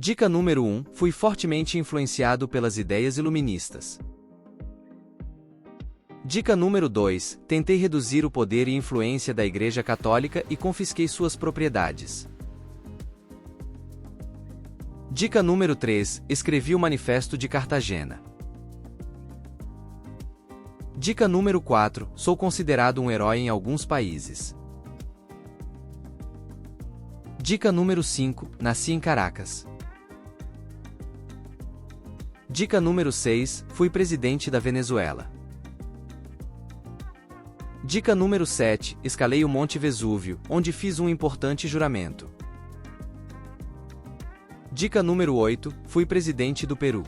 Dica número 1. Fui fortemente influenciado pelas ideias iluministas. Dica número 2. Tentei reduzir o poder e influência da Igreja Católica e confisquei suas propriedades. Dica número 3. Escrevi o Manifesto de Cartagena. Dica número 4. Sou considerado um herói em alguns países. Dica número 5. Nasci em Caracas. Dica número 6. Fui presidente da Venezuela. Dica número 7. Escalei o Monte Vesúvio, onde fiz um importante juramento. Dica número 8. Fui presidente do Peru.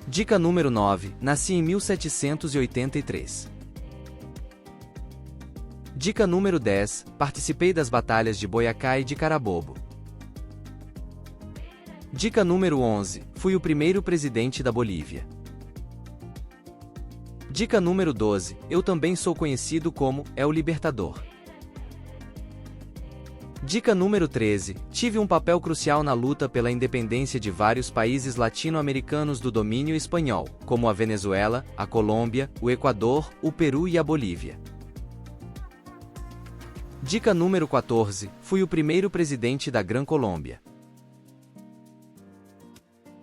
Dica número 9. Nasci em 1783. Dica número 10. Participei das batalhas de Boyacá e de Carabobo. Dica número 11. Fui o primeiro presidente da Bolívia. Dica número 12. Eu também sou conhecido como El Libertador. Dica número 13. Tive um papel crucial na luta pela independência de vários países latino-americanos do domínio espanhol, como a Venezuela, a Colômbia, o Equador, o Peru e a Bolívia. Dica número 14. Fui o primeiro presidente da Gran Colômbia.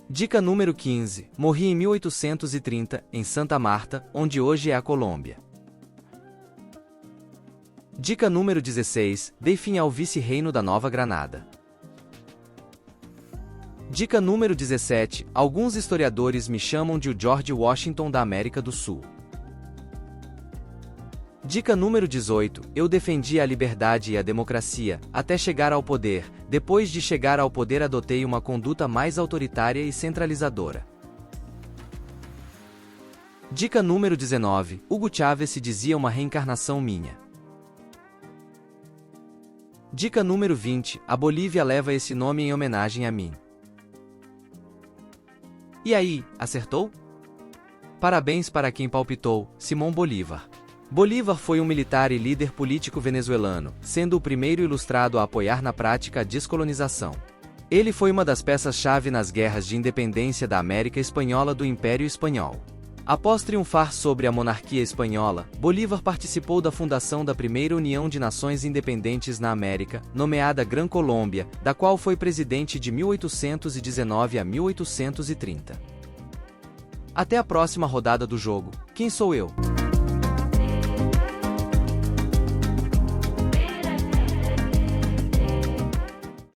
Dica número 15. Morri em 1830, em Santa Marta, onde hoje é a Colômbia. Dica número 16. Dei fim ao vice-reino da Nova Granada. Dica número 17. Alguns historiadores me chamam de o George Washington da América do Sul. Dica número 18. Eu defendi a liberdade e a democracia, até chegar ao poder. Depois de chegar ao poder adotei uma conduta mais autoritária e centralizadora. Dica número 19. Hugo Chávez se dizia uma reencarnação minha. Dica número 20. A Bolívia leva esse nome em homenagem a mim. E aí, acertou? Parabéns para quem palpitou, Simón Bolívar. Bolívar foi um militar e líder político venezuelano, sendo o primeiro ilustrado a apoiar na prática a descolonização. Ele foi uma das peças-chave nas guerras de independência da América Espanhola do Império Espanhol. Após triunfar sobre a monarquia espanhola, Bolívar participou da fundação da primeira União de Nações Independentes na América, nomeada Gran Colômbia, da qual foi presidente de 1819 a 1830. Até a próxima rodada do jogo. Quem sou eu?